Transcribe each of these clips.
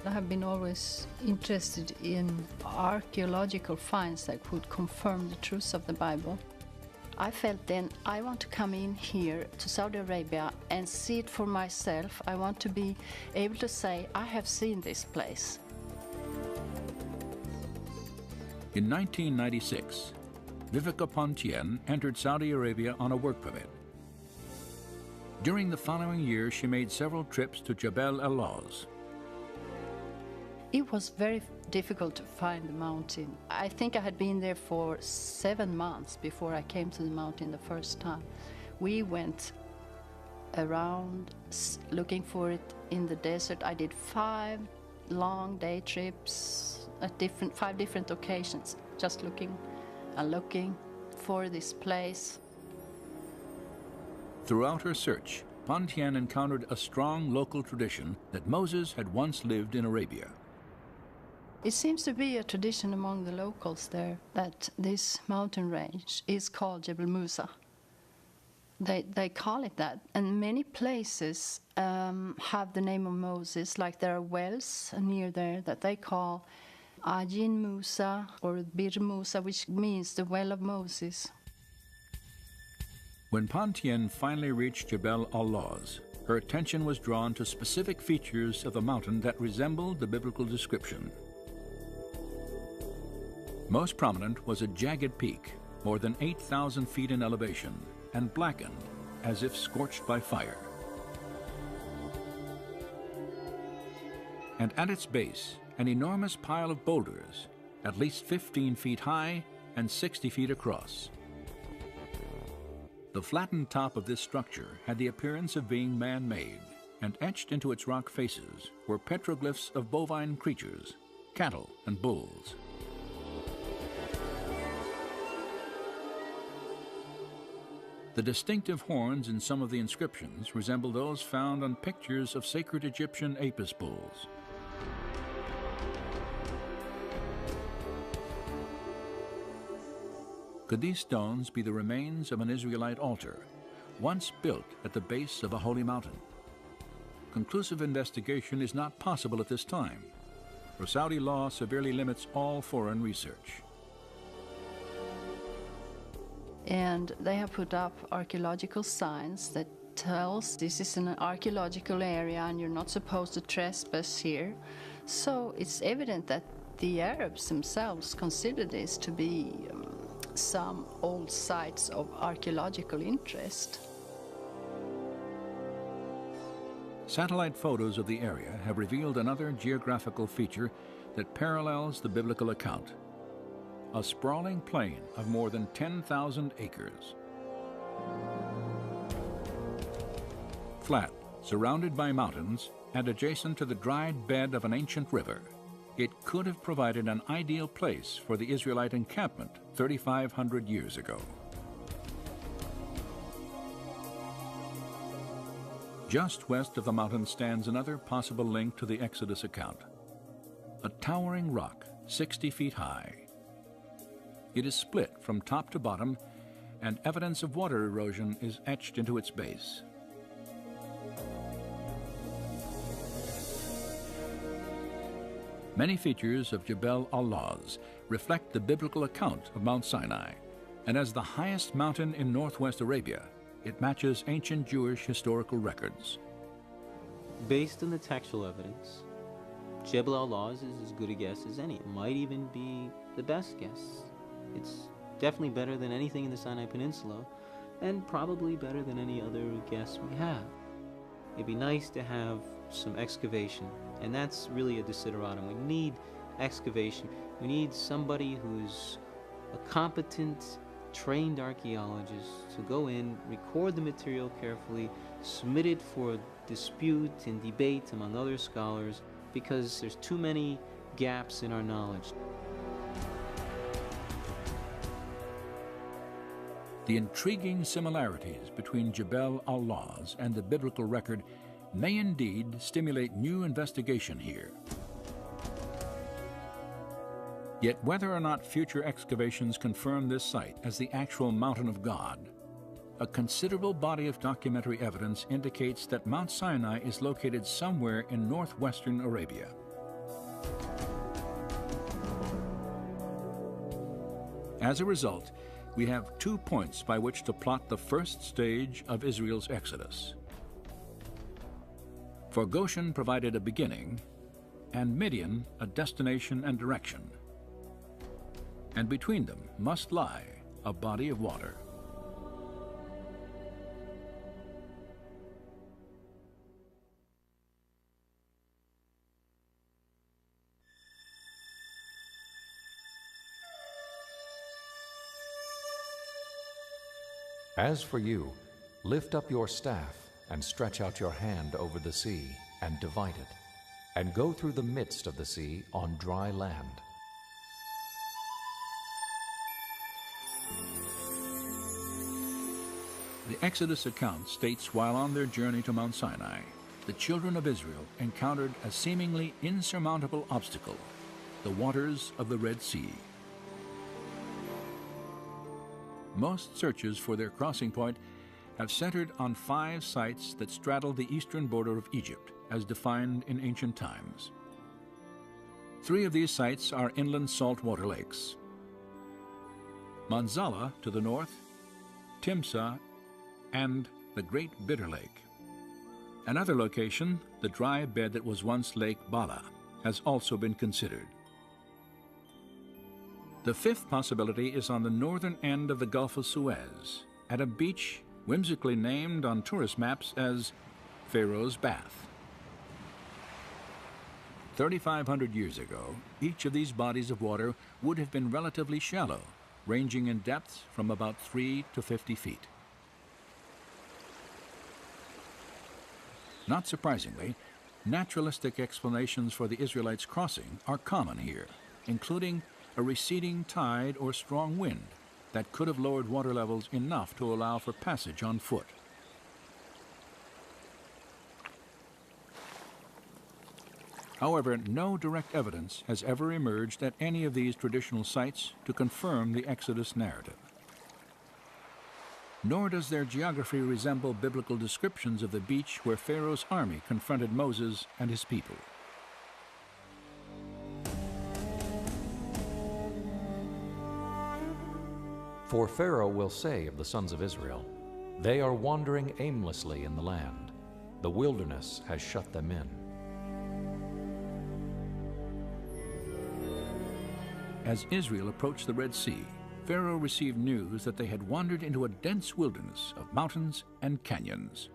I have been always interested in archaeological finds that could confirm the truth of the Bible. I felt then I want to come in here to Saudi Arabia and see it for myself. I want to be able to say, I have seen this place. In 1996, Vivica Pontien entered Saudi Arabia on a work permit. During the following year, she made several trips to Jebel al-Lawz. It was very difficult to find the mountain. I think I had been there for 7 months before I came to the mountain the first time. We went around looking for it in the desert. I did 5 long day trips at 5 different occasions, just looking and looking for this place. Throughout her search, Pontien encountered a strong local tradition that Moses had once lived in Arabia. It seems to be a tradition among the locals there that this mountain range is called Jebel Musa. They call it that, and many places have the name of Moses, like there are wells near there that they call Ajin Musa or Bir Musa, which means the well of Moses. When Pontien finally reached Jebel al-Lawz, her attention was drawn to specific features of the mountain that resembled the biblical description. Most prominent was a jagged peak, more than 8,000 feet in elevation, and blackened as if scorched by fire. And at its base, an enormous pile of boulders, at least 15 feet high and 60 feet across. The flattened top of this structure had the appearance of being man-made, and etched into its rock faces were petroglyphs of bovine creatures, cattle and bulls. The distinctive horns in some of the inscriptions resemble those found on pictures of sacred Egyptian Apis bulls. Could these stones be the remains of an Israelite altar, once built at the base of a holy mountain? Conclusive investigation is not possible at this time, for Saudi law severely limits all foreign research. And they have put up archaeological signs that tells this is an archaeological area and you're not supposed to trespass here. So it's evident that the Arabs themselves consider this to be some old sites of archaeological interest. Satellite photos of the area have revealed another geographical feature that parallels the biblical account: a sprawling plain of more than 10,000 acres. Flat, surrounded by mountains, and adjacent to the dried bed of an ancient river, it could have provided an ideal place for the Israelite encampment 3,500 years ago. Just west of the mountain stands another possible link to the Exodus account: a towering rock 60 feet high. It is split from top to bottom, and evidence of water erosion is etched into its base. Many features of Jebel al-Lawz reflect the biblical account of Mount Sinai, and as the highest mountain in northwest Arabia, it matches ancient Jewish historical records. Based on the textual evidence, Jebel al-Lawz is as good a guess as any. It might even be the best guess. It's definitely better than anything in the Sinai Peninsula, and probably better than any other guess we have. It'd be nice to have some excavation, and that's really a desideratum. We need excavation. We need somebody who's a competent, trained archaeologist to go in, record the material carefully, submit it for dispute and debate among other scholars, because there's too many gaps in our knowledge. The intriguing similarities between Jebel al-Lawz and the biblical record may indeed stimulate new investigation here. Yet whether or not future excavations confirm this site as the actual Mountain of God, a considerable body of documentary evidence indicates that Mount Sinai is located somewhere in northwestern Arabia. As a result, we have 2 points by which to plot the first stage of Israel's exodus. For Goshen provided a beginning, and Midian a destination and direction. And between them must lie a body of water. As for you, lift up your staff and stretch out your hand over the sea and divide it, and go through the midst of the sea on dry land. The Exodus account states while on their journey to Mount Sinai, the children of Israel encountered a seemingly insurmountable obstacle, the waters of the Red Sea. Most searches for their crossing point have centered on 5 sites that straddle the eastern border of Egypt, as defined in ancient times. 3 of these sites are inland saltwater lakes: Manzala to the north, Timsah, and the Great Bitter Lake. Another location, the dry bed that was once Lake Bala, has also been considered. The 5th possibility is on the northern end of the Gulf of Suez, at a beach whimsically named on tourist maps as Pharaoh's Bath. 3,500 years ago, each of these bodies of water would have been relatively shallow, ranging in depths from about 3 to 50 feet. Not surprisingly, naturalistic explanations for the Israelites' crossing are common here, including a receding tide or strong wind that could have lowered water levels enough to allow for passage on foot. However, no direct evidence has ever emerged at any of these traditional sites to confirm the Exodus narrative. Nor does their geography resemble biblical descriptions of the beach where Pharaoh's army confronted Moses and his people. For Pharaoh will say of the sons of Israel, "They are wandering aimlessly in the land. The wilderness has shut them in." As Israel approached the Red Sea, Pharaoh received news that they had wandered into a dense wilderness of mountains and canyons.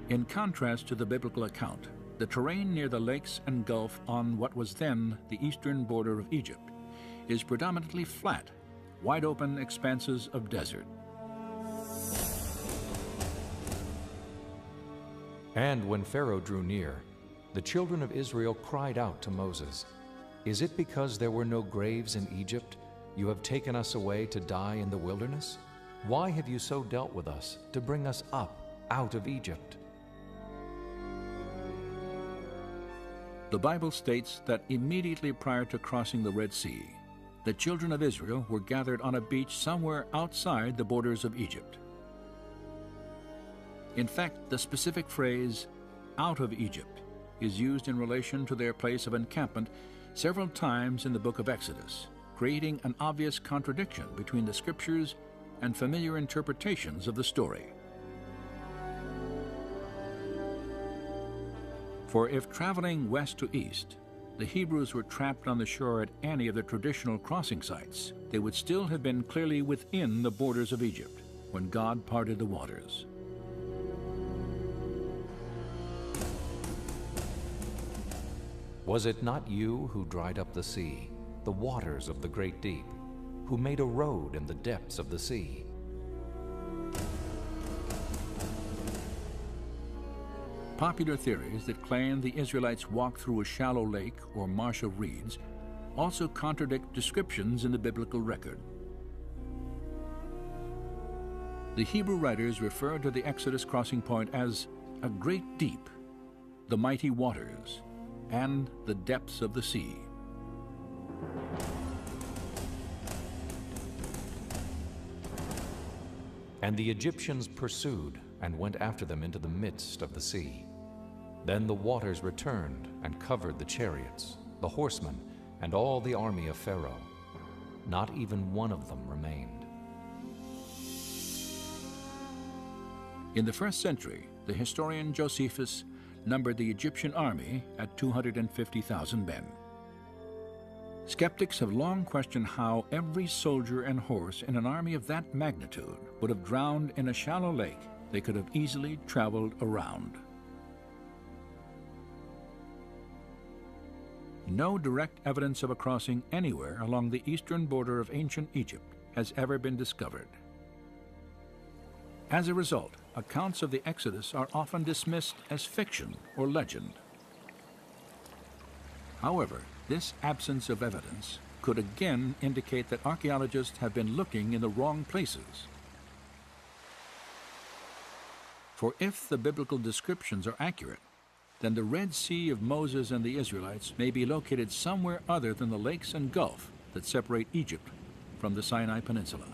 In contrast to the biblical account, the terrain near the lakes and gulf on what was then the eastern border of Egypt is predominantly flat, wide-open expanses of desert. And when Pharaoh drew near, the children of Israel cried out to Moses, "Is it because there were no graves in Egypt you have taken us away to die in the wilderness? Why have you so dealt with us to bring us up out of Egypt?" The Bible states that immediately prior to crossing the Red Sea, the children of Israel were gathered on a beach somewhere outside the borders of Egypt. In fact, the specific phrase, "out of Egypt," is used in relation to their place of encampment several times in the book of Exodus, creating an obvious contradiction between the scriptures and familiar interpretations of the story. For if traveling west to east, the Hebrews were trapped on the shore at any of the traditional crossing sites, they would still have been clearly within the borders of Egypt when God parted the waters. Was it not you who dried up the sea, the waters of the great deep, who made a road in the depths of the sea? Popular theories that claim the Israelites walked through a shallow lake or marsh of reeds also contradict descriptions in the biblical record. The Hebrew writers refer to the Exodus crossing point as a great deep, the mighty waters, and the depths of the sea. And the Egyptians pursued and went after them into the midst of the sea. Then the waters returned and covered the chariots, the horsemen, and all the army of Pharaoh. Not even one of them remained. In the 1st century, the historian Josephus numbered the Egyptian army at 250,000 men. Skeptics have long questioned how every soldier and horse in an army of that magnitude would have drowned in a shallow lake they could have easily traveled around. No direct evidence of a crossing anywhere along the eastern border of ancient Egypt has ever been discovered. As a result, accounts of the Exodus are often dismissed as fiction or legend. However, this absence of evidence could again indicate that archaeologists have been looking in the wrong places. For if the biblical descriptions are accurate, then the Red Sea of Moses and the Israelites may be located somewhere other than the lakes and gulf that separate Egypt from the Sinai Peninsula.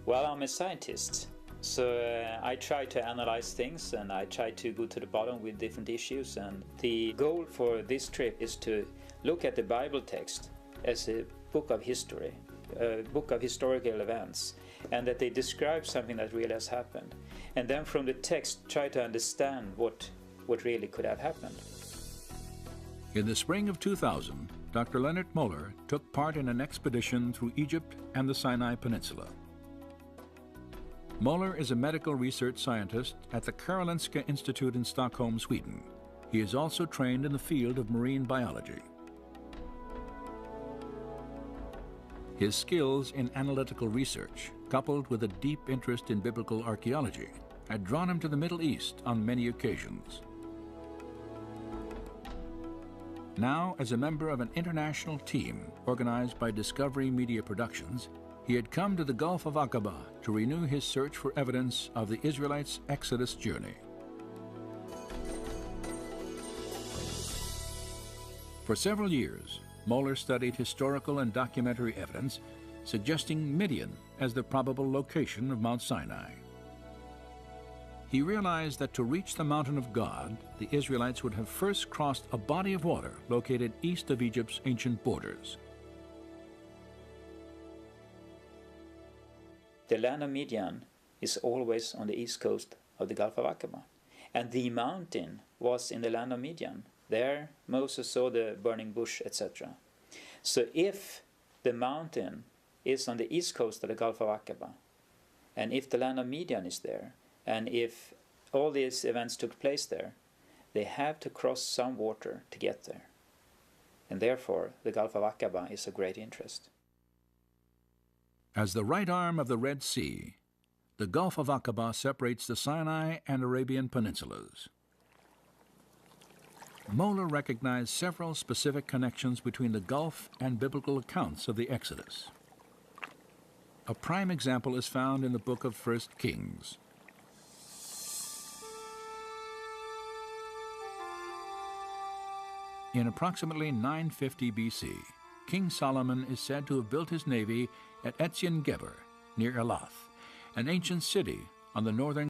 Well, I'm a scientist, so I try to analyze things and I try to go to the bottom with different issues, and the goal for this trip is to look at the Bible text as a book of history, a book of historical events, and that they describe something that really has happened, and then from the text try to understand what really could have happened. In the spring of 2000, Dr. Leonard Moeller took part in an expedition through Egypt and the Sinai Peninsula. Moeller is a medical research scientist at the Karolinska Institute in Stockholm, Sweden. He is also trained in the field of marine biology. His skills in analytical research, coupled with a deep interest in biblical archaeology, had drawn him to the Middle East on many occasions. Now, as a member of an international team organized by Discovery Media Productions, he had come to the Gulf of Aqaba to renew his search for evidence of the Israelites' Exodus journey. For several years, Moeller studied historical and documentary evidence suggesting Midian as the probable location of Mount Sinai. He realized that to reach the mountain of God, the Israelites would have first crossed a body of water located east of Egypt's ancient borders. The land of Midian is always on the east coast of the Gulf of Aqaba, and the mountain was in the land of Midian. There Moses saw the burning bush, etc. So if the mountain is on the east coast of the Gulf of Aqaba, and if the land of Midian is there, and if all these events took place there, they have to cross some water to get there. And therefore the Gulf of Aqaba is of great interest. As the right arm of the Red Sea, the Gulf of Aqaba separates the Sinai and Arabian peninsulas. Moeller recognized several specific connections between the Gulf and biblical accounts of the Exodus. A prime example is found in the book of 1 Kings. In approximately 950 BC, King Solomon is said to have built his navy at Etzion Geber, near Elath, an ancient city on the northern